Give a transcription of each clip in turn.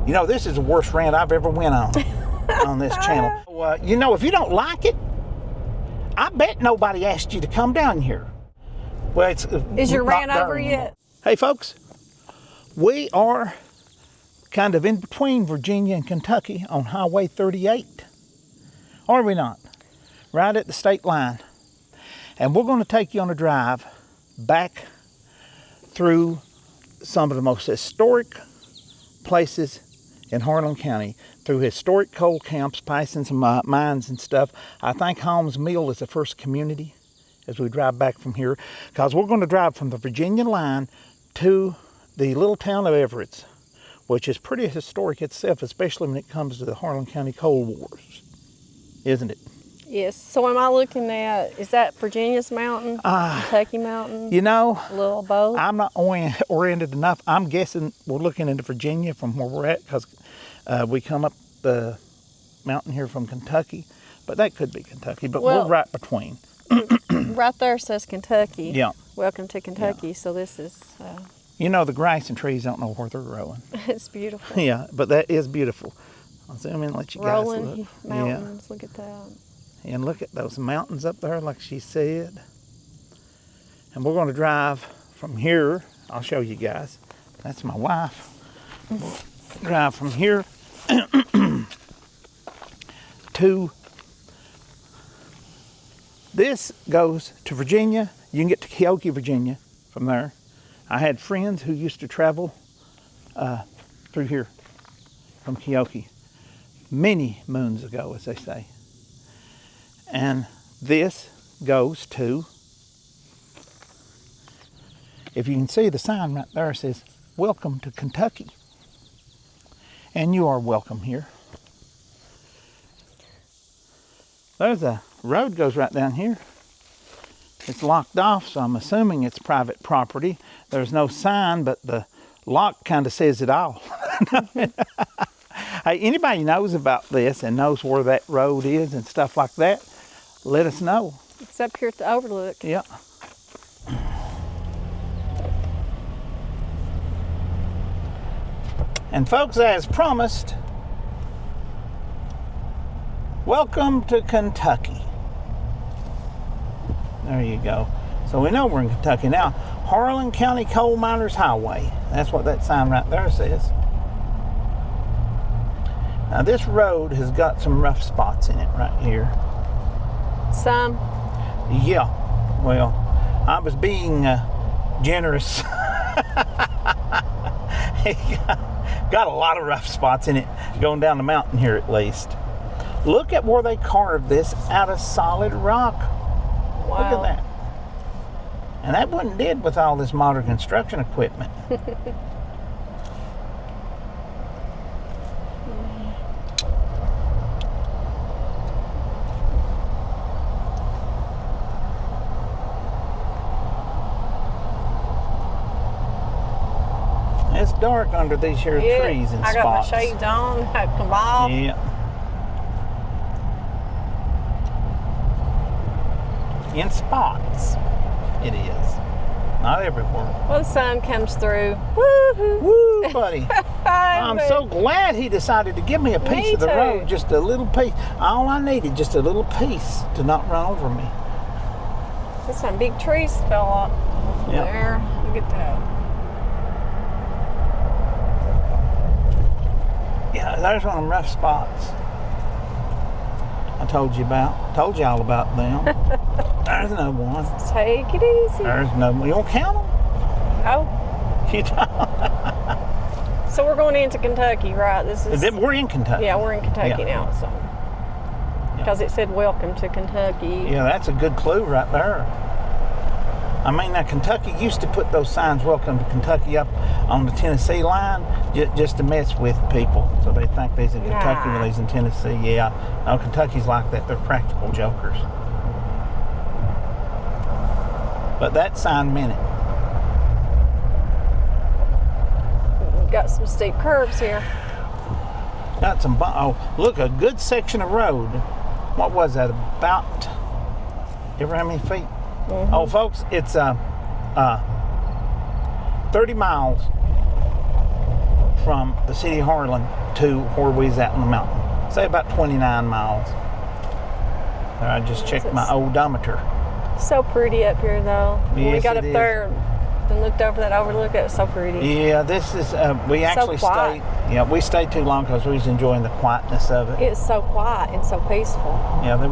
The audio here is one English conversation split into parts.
You know, this is the worst rant I've ever went on this channel. You know, if you don't like it, I bet nobody asked you to come down here. Well, it's Is your rant not over there yet? anymore. Hey, folks, we are kind of in between Virginia and Kentucky on Highway 38. Are we not? Right at the state line. And we're going to take you on a drive back through some of the most historic places in Harlan County, through historic coal camps, passing some mines and stuff. I think Holmes Mill is the first community as we drive back from here, because we're going to drive from the Virginia line to the little town of Everetts, which is pretty historic itself, especially when it comes to the Harlan County Coal Wars, isn't it? Yes. So am I looking at, is that Virginia's mountain, Kentucky mountain? You know, A little both? I'm not oriented enough. I'm guessing we're looking into Virginia from where we're at, because we come up the mountain here from Kentucky, but that could be Kentucky, but we're right between. Right there says Kentucky. Yeah. Welcome to Kentucky. Yeah. So this is, You know, the grass and trees don't know where they're growing. it's beautiful. Yeah, but that is beautiful. I'll zoom in and let you guys Rolling look. mountains, look at that. Yeah. And look at those mountains up there, like she said. And we're going to drive from here. I'll show you guys. That's my wife. We'll drive from here to, this goes to Virginia. You can get to Coyote, Virginia from there. I had friends who used to travel through here from Coyote many moons ago, as they say. And this goes to, if you can see the sign right there, it says, "Welcome to Kentucky." And you are welcome here. There's a road goes right down here. It's locked off, so I'm assuming it's private property. There's no sign, but the lock kind of says it all. Hey, anybody knows about this and knows where that road is and stuff like that, let us know. It's up here at the overlook. Yeah. And folks, as promised, welcome to Kentucky. There you go. So we know we're in Kentucky now. Harlan County Coal Miners Highway. That's what that sign right there says. Now this road has got some rough spots in it right here. Some? Yeah. Well, I was being generous. Got a lot of rough spots in it going down the mountain here at least. Look at where they carved this out of solid rock. Wow. Look at that. And that wasn't did with all this modern construction equipment. It's dark under these here trees and spots. I got my shades on, I come off. Yeah. In spots, it is. Not everywhere. Well, the sun comes through. Woo-hoo. Woo, buddy. I'm so glad he decided to give me a piece of the road, just a little piece. All I needed, just a little piece to not run over me. There's some big trees fell off there. Look at that. Yeah, there's one of them rough spots I told you about. Told you all about them. There's another one. Take it easy. There's another one. You don't count them? Oh. You don't. So we're going into Kentucky, right? We're in Kentucky. Yeah, we're in Kentucky now, so. Because it said welcome to Kentucky. Yeah, that's a good clue right there. I mean, now Kentucky used to put those signs, "Welcome to Kentucky," up on the Tennessee line just to mess with people. So they think they's in Kentucky when they's in Tennessee. Yeah. No, Kentucky's like that. They're practical jokers. But that sign meant it. We've got some steep curves here. Got some, look, a good section of road. What was that, about, ever how many feet? Mm-hmm. Oh, folks, it's 30 miles from the city of Harlan to where we was at in the mountain. Say about 29 miles. I just checked my odometer. So pretty up here, though. When we Yes, got it up is. there and looked over that overlook, it was so pretty. Yeah, this is, we actually quiet. stayed, yeah, we stayed too long because we was enjoying the quietness of it. It's so quiet and so peaceful. Yeah, we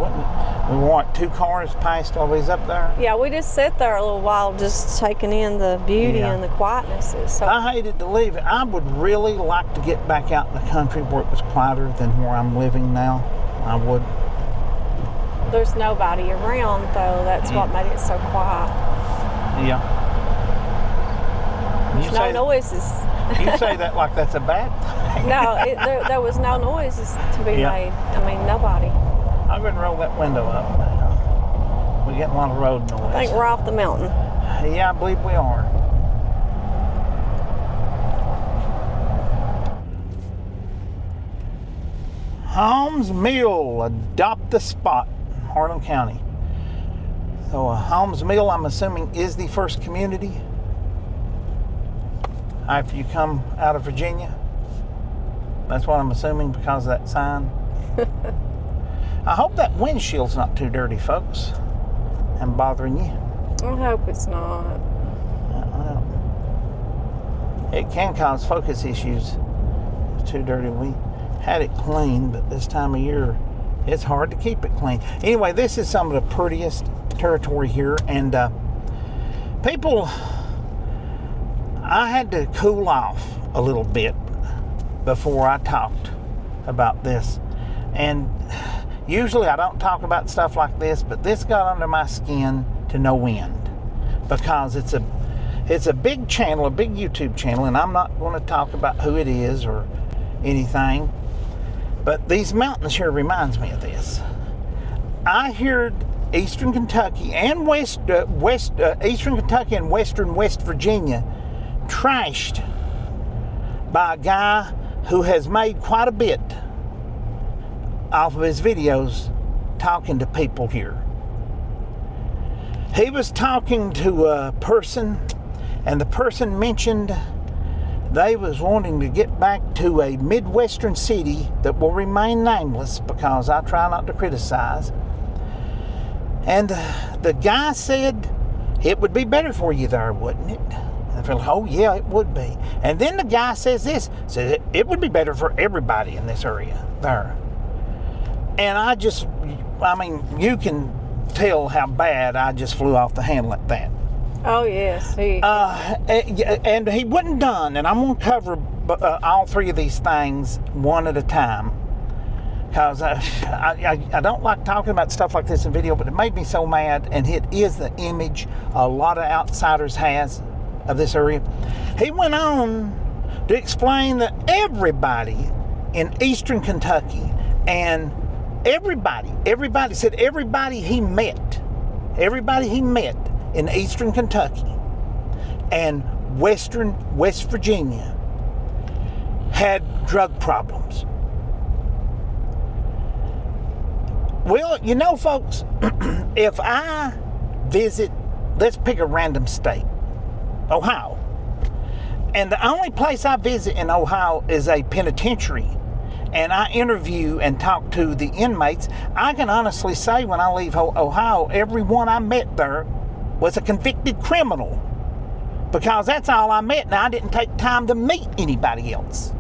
weren't 2 cars passed while we was up there. Yeah, we just sat there a little while just taking in the beauty Yeah. and the quietness. It's so I hated to leave it. I would really like to get back out in the country where it was quieter than where I'm living now. I would. there's nobody around, though. That's what made it so quiet. Yeah. There's no noises. You say that like that's a bad thing. No, there was no noises to be Yeah. made. I mean, nobody. I'm going to roll that window up now. We're getting a lot of road noise. I think we're off the mountain. Yeah, I believe we are. Holmes Mill, adopt the spot, Harlan County. So Holmes Mill, I'm assuming, is the first community after you come out of Virginia. That's what I'm assuming because of that sign. I hope that windshield's not too dirty, folks, and bothering you. I hope it's not. Well, it can cause focus issues. It's too dirty. We had it clean, but this time of year, it's hard to keep it clean. Anyway, this is some of the prettiest territory here, and people, I had to cool off a little bit before I talked about this. And usually I don't talk about stuff like this, but this got under my skin to no end because it's a big channel, a big YouTube channel, and I'm not going to talk about who it is or anything, but these mountains here reminds me of this. I heard Eastern Kentucky and Eastern Kentucky and Western West Virginia trashed by a guy who has made quite a bit off of his videos talking to people here. He was talking to a person, and the person mentioned they was wanting to get back to a Midwestern city that will remain nameless because I try not to criticize. And the guy said it would be better for you there, wouldn't it? And I feel like, oh yeah, it would be. And then the guy says it would be better for everybody in this area there. And I mean, you can tell how bad I just flew off the handle at that. Oh, yes. And he wasn't done, and I'm going to cover all three of these things one at a time because I don't like talking about stuff like this in video, but it made me so mad, and it is the image a lot of outsiders has of this area. He went on to explain that everybody in Eastern Kentucky and everybody said everybody he met in Eastern Kentucky and Western West Virginia had drug problems. Well, you know, folks, if I visit, let's pick a random state, Ohio, and the only place I visit in Ohio is a penitentiary, and I interview and talk to the inmates, I can honestly say when I leave Ohio, everyone I met there was a convicted criminal because that's all I met, and I didn't take time to meet anybody else.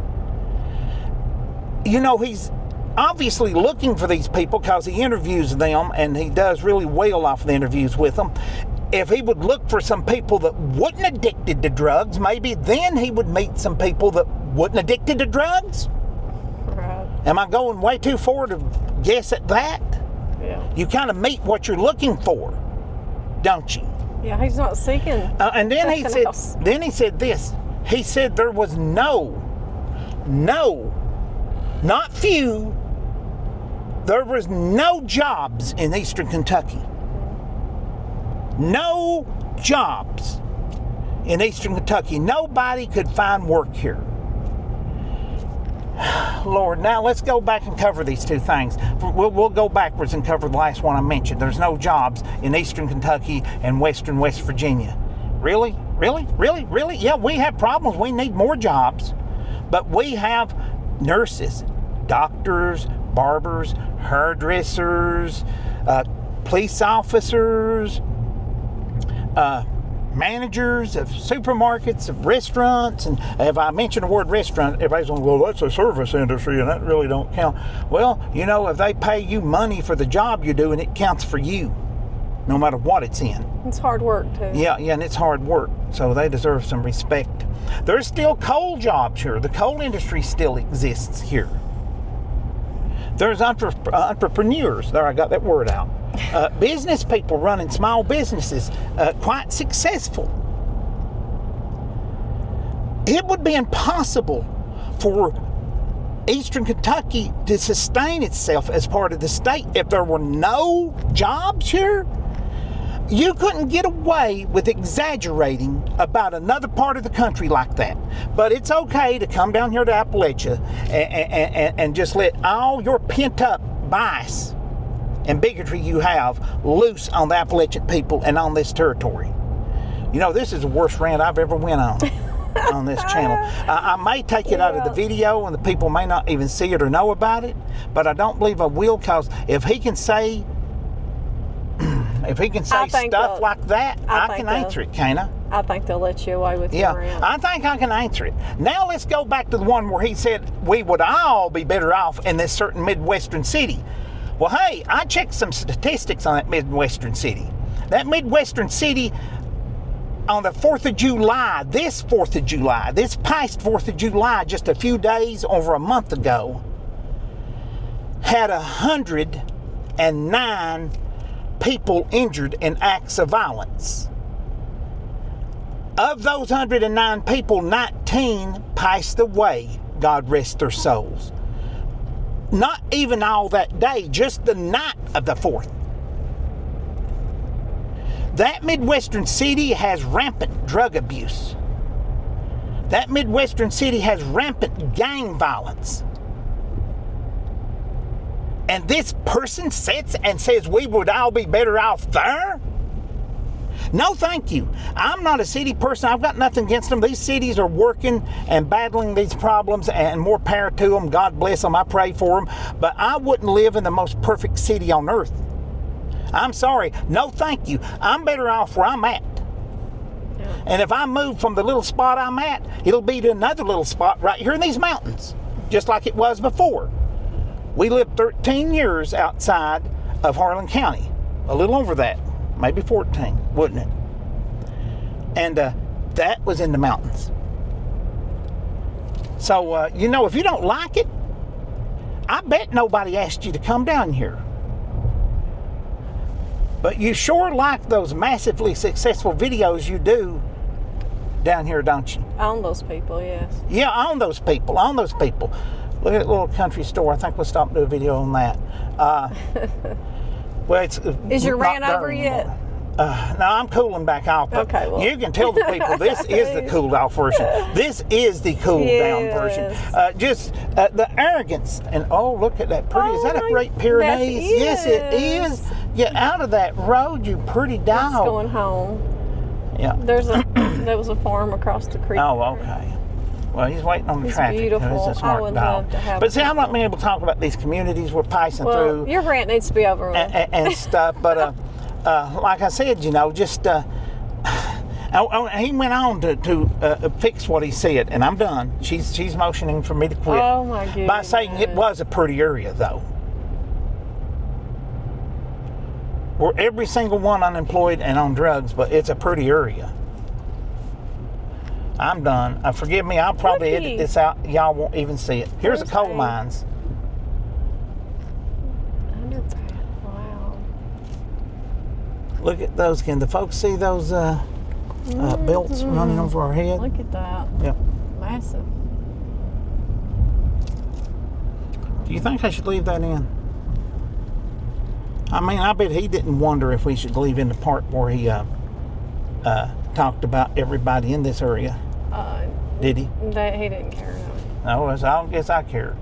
You know, he's obviously looking for these people because he interviews them, and he does really well off the interviews with them. If he would look for some people that wasn't addicted to drugs, maybe then he would meet some people that wasn't addicted to drugs. Right. Am I going way too far to guess at that? Yeah. You kind of meet what you're looking for, don't you? Yeah, he's not seeking. And then he nothing said, else. this. He said there was no, not few. There was no jobs in Eastern Kentucky. No jobs in Eastern Kentucky. Nobody could find work here. Lord, now let's go back and cover these two things. We'll go backwards and cover the last one I mentioned. There's no jobs in Eastern Kentucky and Western West Virginia. Really? Yeah, we have problems. We need more jobs. But we have nurses, doctors, barbers, hairdressers, police officers, managers of supermarkets, of restaurants. And if I mention the word restaurant, everybody's going to go, well, that's a service industry and that really don't count. Well, you know, if they pay you money for the job you do, and it counts for you, no matter what it's in. It's hard work too. Yeah, and it's hard work, so they deserve some respect. There's still coal jobs here. The coal industry still exists here. There's entrepreneurs. There, I got that word out. Business people running small businesses, quite successful. It would be impossible for Eastern Kentucky to sustain itself as part of the state if there were no jobs here. You couldn't get away with exaggerating about another part of the country like that. But it's okay to come down here to Appalachia and just let all your pent-up bias and bigotry you have loose on the Appalachian people and on this territory. You know, this is the worst rant I've ever went on this channel. I may take it out of the video and the people may not even see it or know about it, but I don't believe I will, because if he can say stuff like that, I can answer it, can't I? I think they'll let you away with your rant. I think I can answer it. Now let's go back to the one where he said we would all be better off in this certain Midwestern city. Well, hey, I checked some statistics on that Midwestern city. That Midwestern city on the 4th of July, this past 4th of July, just a few days, over a month ago, had 109 people injured in acts of violence. Of those 109 people, 19 passed away. God rest their souls. Not even all that day, just the night of the 4th. That Midwestern city has rampant drug abuse. That Midwestern city has rampant gang violence. And this person sits and says we would all be better off there? No, thank you. I'm not a city person. I've got nothing against them. These cities are working and battling these problems, and more power to them. God bless them. I pray for them. But I wouldn't live in the most perfect city on earth. I'm sorry. No, thank you. I'm better off where I'm at. Yeah. And if I move from the little spot I'm at, it'll be to another little spot right here in these mountains, just like it was before. We lived 13 years outside of Harlan County. A little over that. Maybe 14, wouldn't it? And that was in the mountains. So, you know, if you don't like it, I bet nobody asked you to come down here. But you sure like those massively successful videos you do down here, don't you? On those people, yes. Yeah, on those people. Look at that little country store. I think we'll stop and do a video on that. Well, is your rant over yet? No, I'm cooling back off. Okay, well. You can tell the people this is the cooled off version. This is the cooled down version. Just the arrogance. And oh, look at that pretty. Is that a Great Pyrenees? Yes, it is. Get out of that road, you pretty dog. It's going home. Yeah. There was a farm across the creek. Oh, okay. Well, he's waiting on the it's traffic. Beautiful. He's a smart I would dog. love to have. But see, I'm not being able to talk about these communities we're passing through. Your rant needs to be over with. And stuff. But like I said, you know, just he went on to fix what he said, and I'm done. She's motioning for me to quit. Oh my goodness. By saying it was a pretty area, though. We're every single one unemployed and on drugs, but it's a pretty area. I'm done. Forgive me, I'll probably edit this out. Y'all won't even see it. Here's the coal mines. Wow. Look at those. Can the folks see those belts running over our head? Look at that. Yep. Massive. Do you think I should leave that in? I mean, I bet he didn't wonder if we should leave in the part where he talked about everybody in this area. Did he? He didn't care. No, I guess I care.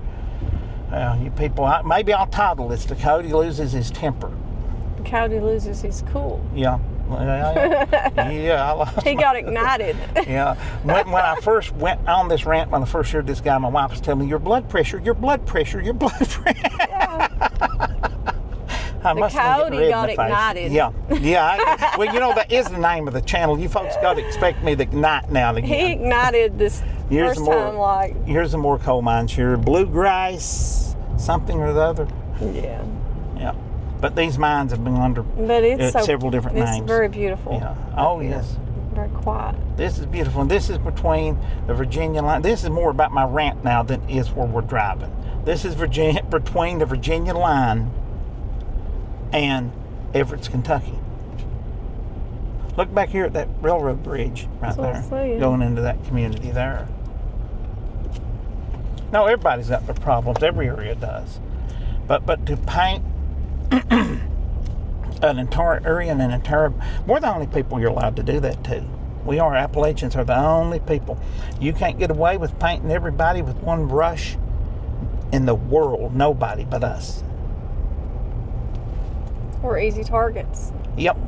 You people, maybe I'll title this, "The Coyote Loses His Temper." The Coyote loses his cool. Yeah, Yeah, He got ignited. yeah. When I first went on this rant, when I first heard this guy, my wife was telling me, your blood pressure, your blood pressure, your blood pressure. Yeah. I The must have Coyote red in got the face. ignited. Yeah. Well, you know, that is the name of the channel. You folks got to expect me to ignite now and again. He ignited this Here's first some more, time, like, Here's some more coal mines here. Bluegrass, something or the other. yeah. Yeah. But these mines have been under But it's several different names. It's very beautiful. Yeah. Oh, yes. Very quiet. This is beautiful. And this is between the Virginia line. This is more about my rant now than is where we're driving. This is between the Virginia line and Evarts, Kentucky. Look back here at that railroad bridge right there, going into that community there. No, everybody's got their problems. Every area does. But to paint an entire area and an entire... We're the only people you're allowed to do that to. We are. Appalachians are the only people. You can't get away with painting everybody with one brush in the world. Nobody but us. We're easy targets. Yep.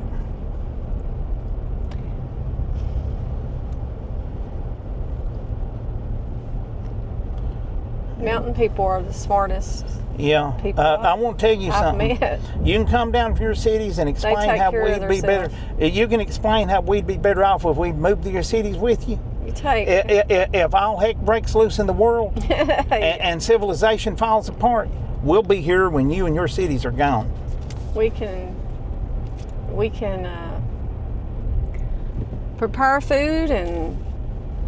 Mountain people are the smartest. Yeah. People I want to tell you I've something. met. You can come down from your cities and explain take how care of we'd be better. themselves. You can explain how we'd be better off if we moved to your cities with you. You take. If all heck breaks loose in the world and civilization falls apart, we'll be here when you and your cities are gone. We can prepare food and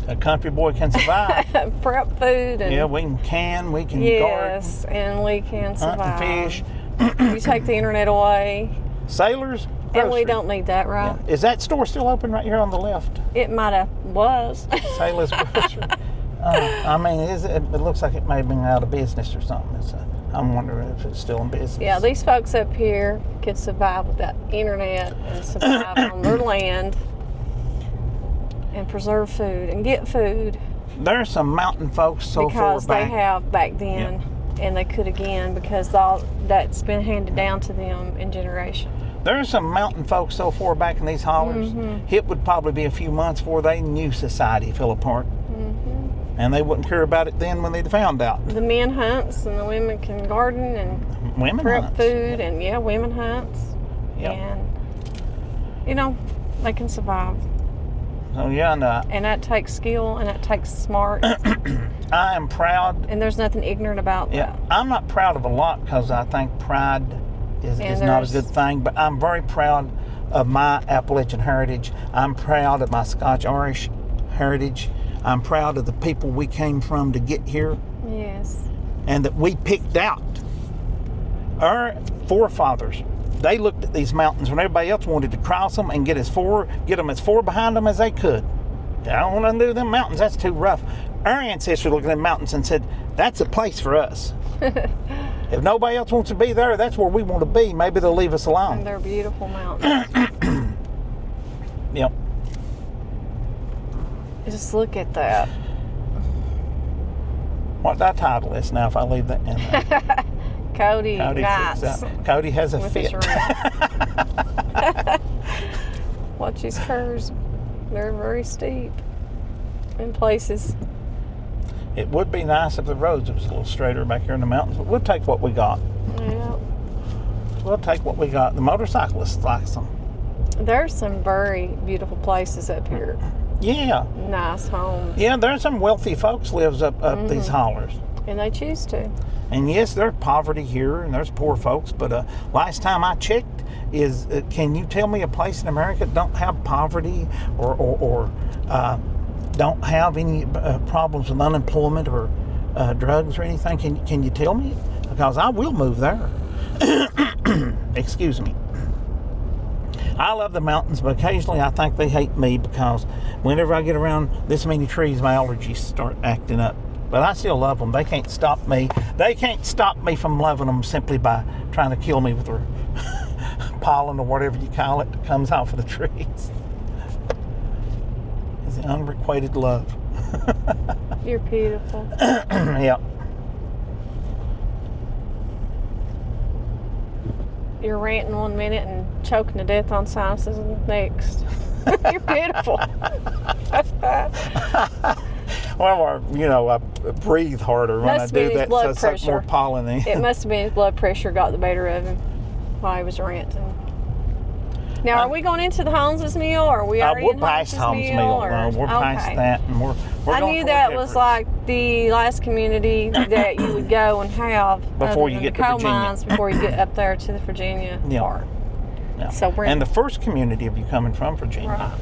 A country boy can survive. prep food and Yeah, we can garden, yes, and we can hunt survive. and fish. You take the internet away, Sailors, and we grocery. don't need that, right? Yeah. Is that store still open right here on the left? It might have was. Sailors Grocery. I mean, it looks like it may have been out of business or something. I'm wondering if it's still in business. Yeah, these folks up here could survive without internet and survive on their land and preserve food and get food There's some mountain folks so far because they back. have back then, and they could again because all that's been handed down to them in generations. There's some mountain folks so far back in these hollers. It would probably be a few months before they knew society fell apart. And they wouldn't care about it then when they'd found out. The men hunts and the women can garden and Women prep hunts. food and women hunts. Yep. And they can survive. So yeah, And that takes skill and that takes smart. I am proud. And there's nothing ignorant about that. I'm not proud of a lot because I think pride is not a good thing, but I'm very proud of my Appalachian heritage. I'm proud of my Scotch-Irish heritage. I'm proud of the people we came from to get here Yes. and that we picked out. Our forefathers, they looked at these mountains when everybody else wanted to cross them and get them as far behind them as they could. I don't want to do them mountains, that's too rough. Our ancestors looked at them mountains and said, that's a place for us. If nobody else wants to be there, that's where we want to be. Maybe they'll leave us And alone. they're beautiful mountains. Yep. Just look at that. What did I title this now if I leave that in there? Coyote Coyote nights freaks out. Coyote has a with fit. his rant. Watch these curves. They're very steep in places. It would be nice if the roads was a little straighter back here in the mountains, but we'll take what we got. Yeah. We'll take what we got. The motorcyclists like them. There's some very beautiful places up here. Yeah. Nice homes. Yeah, there's some wealthy folks lives up these hollers. And they choose to. And yes, there's poverty here and there's poor folks, but last time I checked can you tell me a place in America that don't have poverty or don't have any problems with unemployment or drugs or anything? Can you tell me? Because I will move there. Excuse me. I love the mountains, but occasionally I think they hate me because whenever I get around this many trees, my allergies start acting up. But I still love them. They can't stop me. They can't stop me from loving them simply by trying to kill me with their pollen or whatever you call it that comes off of the trees. It's the unrequited love. You're beautiful. Yeah. You're ranting 1 minute and choking to death on sinuses next. You're beautiful. Well, I breathe harder when I do that, so it's like more pollen in. It must have been his blood pressure got the better of him while he was ranting. Now, are we going into the Holmes' meal, or are we already in past Holmes' meal? No, we're past that, and we're I going knew that was Everetts. like the last community that you would go and have Before you get to coal Virginia. mines before you get up there to the Virginia part. Yeah. So we're and the first community of you coming from Virginia. Right.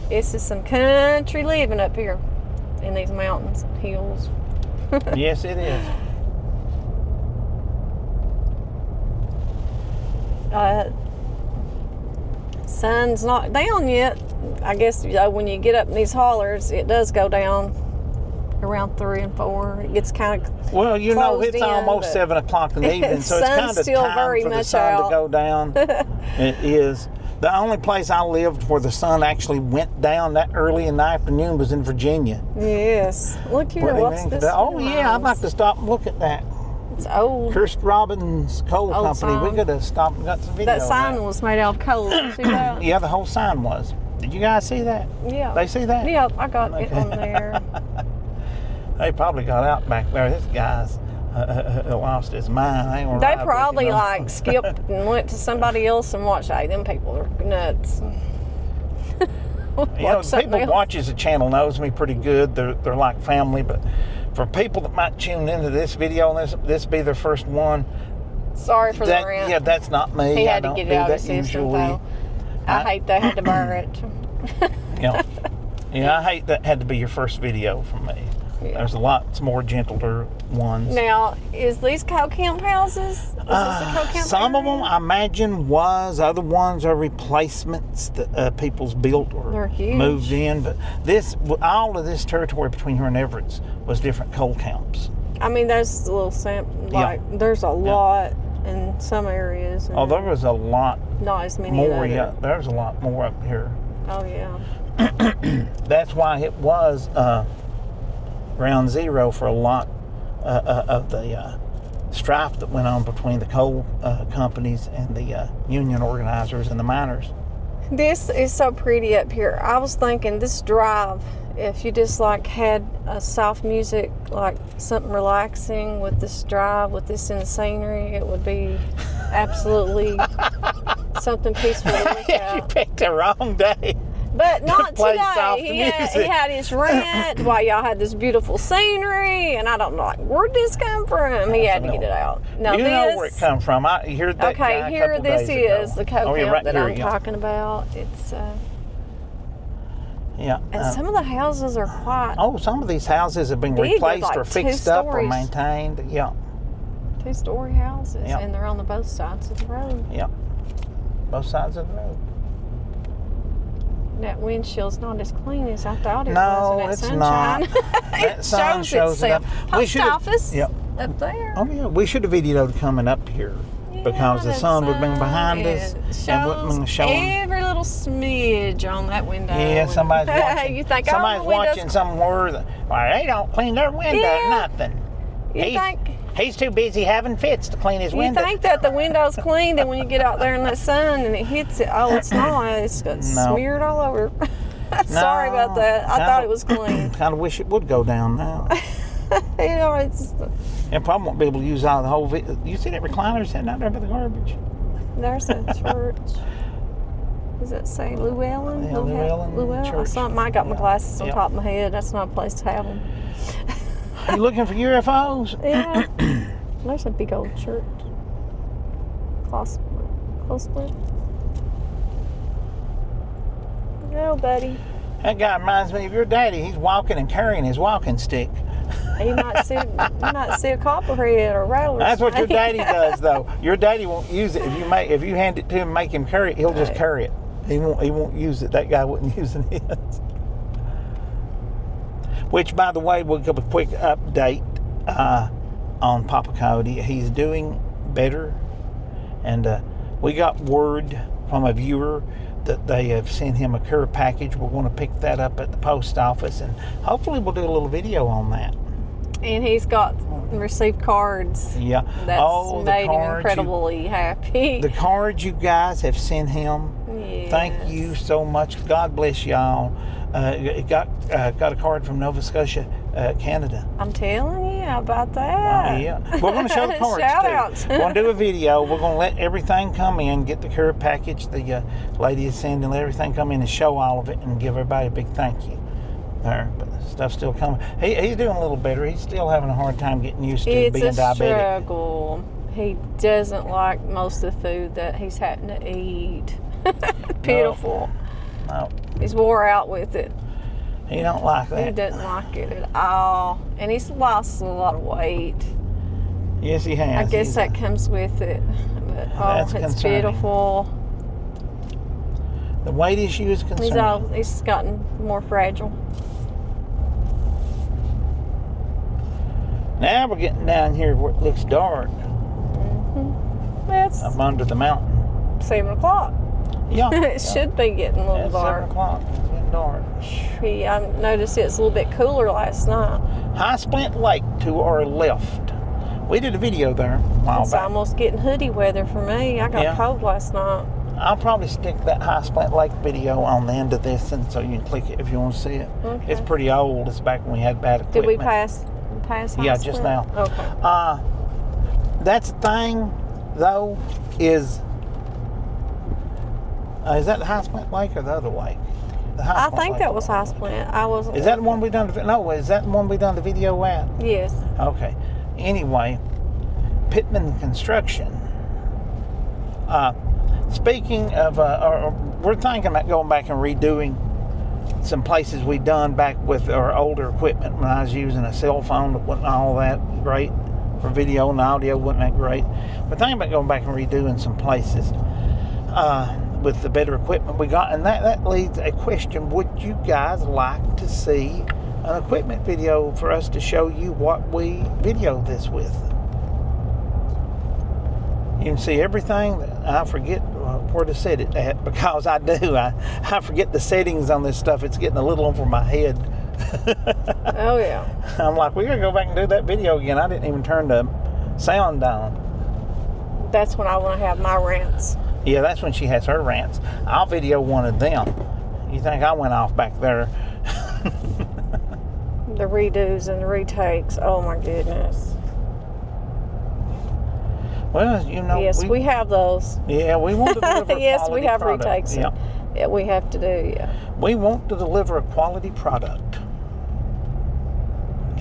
This is some country living up here in these mountains and hills. Yes, it is. Sun's not down yet. I guess when you get up in these hollers, it does go down around 3 and 4. It gets kind of Well, it's almost 7 o'clock in the evening, so it's kind of still time very for the much sun out. to go down. It is. The only place I lived where the sun actually went down that early in the afternoon was in Virginia. Yes. Look here. What's this? Oh, yeah, I'd like to stop and look at that. It's old. Kirst Robbins Coal Old Company. sign. We could have stopped and got some video That of sign that. was made out of coal. Did you see that? Yeah, the whole sign was. Did you guys see that? Yeah. They see that? Yeah, I got it Okay. on there. They probably got out back there. This guy's lost his mind. I ain't gonna They ride with probably him, no. like skipped and went to somebody else and watched. Hey, them people are nuts. The people watches the channel knows me pretty good. They're like family, but for people that might tune into this video and this be their first one, Sorry for the rant. yeah, that's not me. He I had to don't get do it out that of his system, usually. though. I hate they had to burn it. Yeah, I hate that had to be your first video from me. Yeah. There's lots more gentler ones. Now, is these coal camp houses? Is this a coal camp Some of area? them I imagine was. Other ones are replacements that people's built They're or huge. moved in. But all of this territory between here and Everetts was different coal camps. I mean, there's a little there's a lot in some areas. And Oh, there was a lot not as many. more. in Yeah, other. there's a lot more up here. Oh yeah. That's why it was ground zero for a lot of the strife that went on between the coal companies and the union organizers and the miners. This is so pretty up here. I was thinking this drive, if you just like had a soft music, like something relaxing with this drive, with this in the scenery, it would be absolutely something peaceful to look You at. picked the wrong day. But not Play today. soft He music. had his rant while y'all had this beautiful scenery, and I don't know, like, where'd this come from? He had to get it out. Now You this, know where it comes from. I heard that guy okay, a here couple this days ago. is the coal Oh, yeah, camp right that here, I'm yeah. talking about. It's Yeah. and some of the houses are quite some of these houses have been big, replaced like or 2 fixed up or stories. maintained. Yeah, 2-story houses, Yeah. and they're on the both sides of the road. yeah. Both sides of the road. That windshield's not as clean as I thought it No, was. it's And that not. sunshine, That sun shows it itself. up. Post should've- office Yep. up there. Oh yeah, we should have videoed coming up here because the that sun would have been behind is- us and wouldn't have been showing. every little smidge on that window. Yeah, And- somebody's watching. you think somebody's the windows, watching somewhere. Well, they don't clean their window. Yeah. Nothing. You think He's too busy having fits to clean his you window. think that the window's clean, then when you get out there in that sun and it hits it, oh, it's not. It's got No. smeared all over. Sorry about that. I thought it was clean. Kind of wish it would go down now. It's And probably won't be able to use out the whole. You see that recliner sitting out there by the garbage? there's a church. Does that say Llewellyn? Yeah, Llewellyn Llewellyn. Church. Something. I got my glasses on Yep. top of my head. That's not a place to have them. You looking for UFOs? Yeah. There's a big old church. Close split. No, buddy. That guy reminds me of your daddy. He's walking and carrying his walking stick. You might see a copperhead or a rattler. That's what your daddy does, though. Your daddy won't use it if you hand it to him, and make him carry it. He'll just carry it. He won't use it. That guy wouldn't use it. Which, by the way, we'll give a quick update on Papa Coyote. He's doing better, and we got word from a viewer that they have sent him a care package. We're going to pick that up at the post office, and hopefully we'll do a little video on that. And he's got received cards. Yeah. That's the made him cards incredibly happy. The cards you guys have sent him. Yes. Thank you so much. God bless y'all. Got a card from Nova Scotia, Canada. I'm telling you about that. Oh, yeah. We're going to show the cards, Shout too. outs. We're going to do a video. We're going to let everything come in, get the care package. The lady is sending, let everything come in and show all of it and give everybody a big thank you. There, but the stuff's still coming. He's doing a little better. He's still having a hard time getting used to being diabetic. It's a struggle. He doesn't like most of the food that he's having to eat. Beautiful. No. He's wore out with it. He don't like that. He doesn't like it at all. And he's lost a lot of weight. Yes, he has. I guess that comes with it. But, That's it's concerning. beautiful. The weight issue is concerning. He's gotten more fragile. Now we're getting down here where it looks dark. Mm-hmm. It's Up under the mountain. 7 o'clock. Yeah. It should be getting a little It's dark. 7 o'clock. It's getting dark. I noticed it's a little bit cooler last night. High Splint Lake to our left. We did a video there a while It's back. almost getting hoodie weather for me. I got cold last night. I'll probably stick that High Splint Lake video on the end of this, and so you can click it if you want to see it. Okay. It's pretty old. It's back when we had bad equipment. Did we pass Yeah, High just Splint? now. Okay. That's the thing, though, is that the High Splint Lake or the other lake? I think that was High Splint. I wasn't. Is that the one we done? No, is that the one we done the video at? Yes. Okay. Anyway, Pittman Construction. Speaking of, we're thinking about going back and redoing some places we done back with our older equipment when I was using a cell phone. It wasn't all that great for video, and the audio wasn't that great. We're thinking about going back and redoing some places with the better equipment we got, and that leads a question: would you guys like to see an equipment video for us to show you what we videoed this with? You can see everything. I forget where to set it at, because I do. I forget the settings on this stuff. It's getting a little over my head. Oh, yeah. I'm like, we gotta go back and do that video again. I didn't even turn the sound down. That's when I want to have my rants. Yeah, that's when she has her rants. I'll video one of them. You think I went off back there? The redos and the retakes. Oh, my goodness. Well, you know. Yes, we have those. Yeah, we want to deliver yes, a quality we have product. retakes. Yeah. Yeah, we have to do, yeah. We want to deliver a quality product.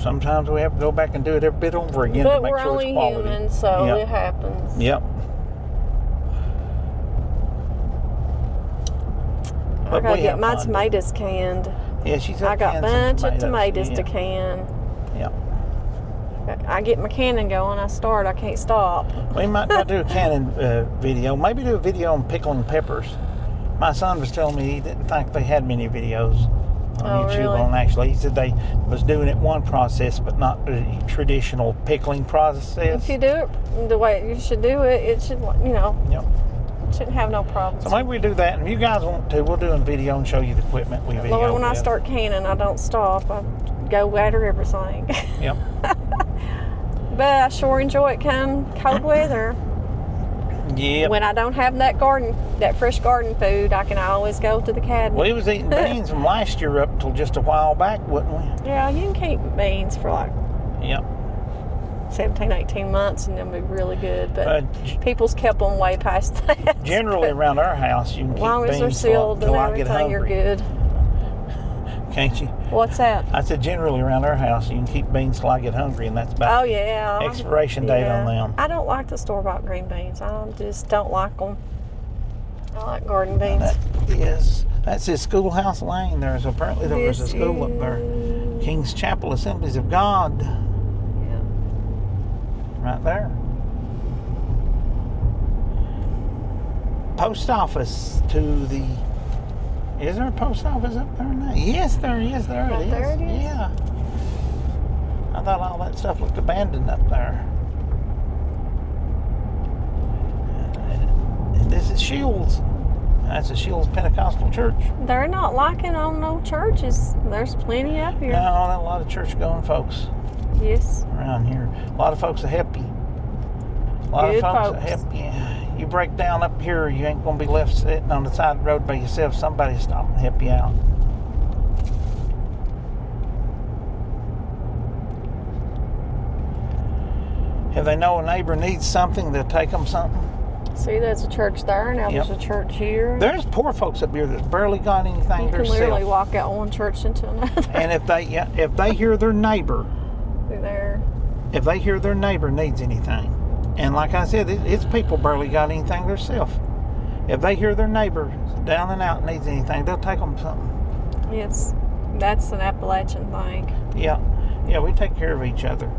Sometimes we have to go back and do it every bit over again But to make we're sure only it's quality. human, so Yep. it happens. Yep. I But gotta we get have my fun. tomatoes canned. Yeah, she's I got a bunch of tomatoes yeah. to can. Yep. I get my canning going. I start. I can't stop. We might try to do a canning video. Maybe do a video on pickling peppers. My son was telling me he didn't think they had many videos on YouTube really? on actually. He said they was doing it one process, but not the traditional pickling process. If you do it the way you should do it, it should, Yep. shouldn't have no problems. So maybe we do that, and if you guys want to, we'll do a video and show you the equipment we video. Lord, when I with. start canning, I don't stop. I go after everything. Yep. But I sure enjoy it come cold weather. Yep. When I don't have that fresh garden food, I can always go to the cabinet. We was eating beans from last year up till just a while back, wasn't we? Yeah, you can keep beans for like Yep. 17, 18 months and they'll be really good. But G- people's kept them way past that. Generally around our house, you can As keep long as beans they're sealed till and I get everything, you're hungry. good. Can't you? What's that? I said generally around our house, you can keep beans till I get hungry, and that's about Oh, yeah. expiration date on them. I don't like the store-bought green beans. I just don't like them. I like garden beans. That's his Schoolhouse Lane. There's apparently there was a school up there. King's Chapel Assemblies of God. Yeah. Right there. Post office to the... Is there a post office up there now? Yes, there is. There it is. There it is? Yeah. I thought all that stuff looked abandoned up there. This is Shields. That's a Shields Pentecostal church. They're not liking on no churches. There's plenty up here. No, not a lot of church-going folks. Yes. around here. A lot of folks will help you. A lot Good of folks will folks. help you. You break down up here, you ain't going to be left sitting on the side of the road by yourself. Somebody will stop and help you out. If they know a neighbor needs something, they'll take them something. See, there's a church there. Now Yep. there's a church here. There's poor folks up here that's barely got anything You can literally themselves. walk out one church into another. And if they hear their neighbor, Through there. if they hear their neighbor needs anything, and like I said, it's people barely got anything themselves. If they hear their neighbor down and out needs anything, they'll take them something. That's an Appalachian thing. Yeah, we take care of each other.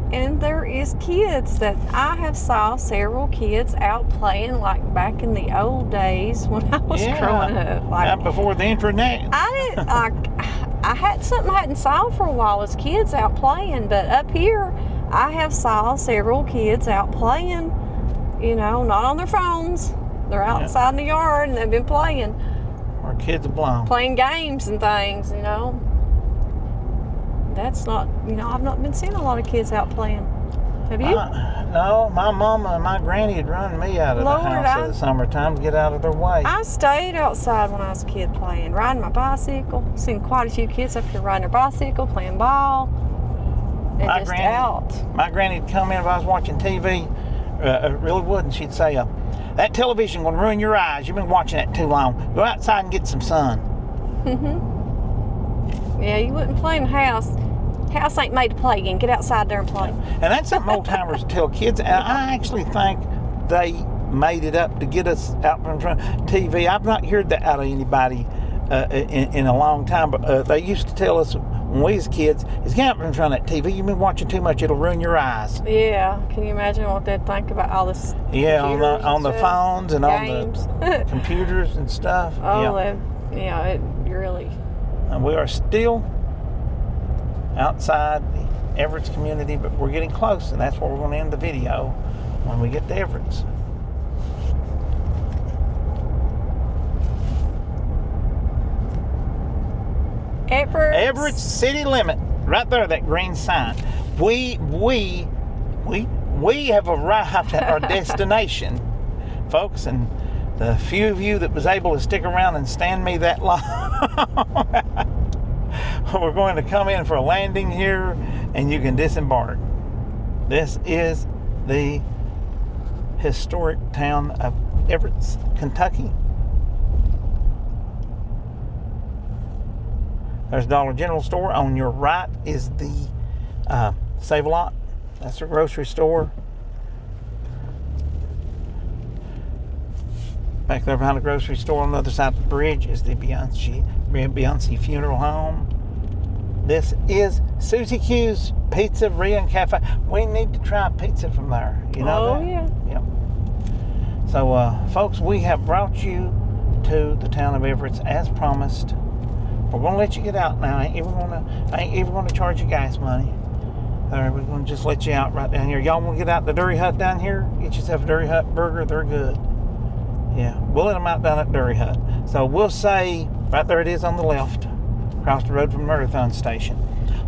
And there is kids that I have saw several kids out playing like back in the old days when I was growing up. Like Before the internet. I didn't I had something I hadn't saw for a while as kids out playing, but up here I have saw several kids out playing, not on their phones. They're outside in the yard and they've been playing. Our kids are blown. Playing games and things, That's not, I've not been seeing a lot of kids out playing. Have you? No, my mama and my granny had run me out of Lord, the house in the summertime to get out of their way. I stayed outside when I was a kid playing, riding my bicycle. Seen quite a few kids up here riding their bicycle, playing ball, and just out. My granny'd come in if I was watching TV, really would, and she'd say, that television gonna ruin your eyes. You've been watching that too long. Go outside and get some sun. Yeah, you wouldn't play in the house. House ain't made to play in. Get outside there and play. And that's something old timers tell kids. And I actually think they made it up to get us out from front of TV. I've not heard that out of anybody in a long time. But they used to tell us when we was kids, is get out from front of that TV. You've been watching too much. It'll ruin your eyes. Yeah. Can you imagine what they'd think about all this? Yeah, on the phones and games. on the computers and stuff. Oh, yeah. It really. And we are still outside the Everetts community, but we're getting close, and that's where we're going to end the video when we get to Everetts. Everetts city limit, right there, that green sign. We have arrived at our destination, folks, and the few of you that was able to stick around and stand me that long. We're going to come in for a landing here, and you can disembark. This is the historic town of Evarts, Kentucky. There's Dollar General store. On your right is the Save-A-Lot. That's the grocery store. Back there behind the grocery store on the other side of the bridge is the Beyonce Funeral Home. This is Susie Q's Pizzeria and Cafe. We need to try pizza from there. You know that? Yeah. Yep. So, folks, we have brought you to the town of Everetts as promised. We're going to let you get out now. I ain't even going to charge you gas money. All right, we're going to just let you out right down here. Y'all want to get out the Durry Hut down here? Get yourself a Durry Hut burger. They're good. Yeah, we'll let them out down at Durry Hut. So we'll say, right there it is on the left, across the road from the Marathon Station.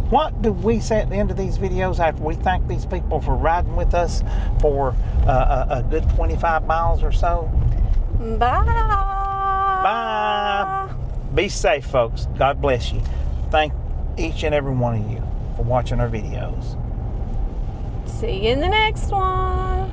What do we say at the end of these videos after we thank these people for riding with us for a good 25 miles or so? Bye. Bye. Be safe, folks. God bless you. Thank each and every one of you for watching our videos. See you in the next one.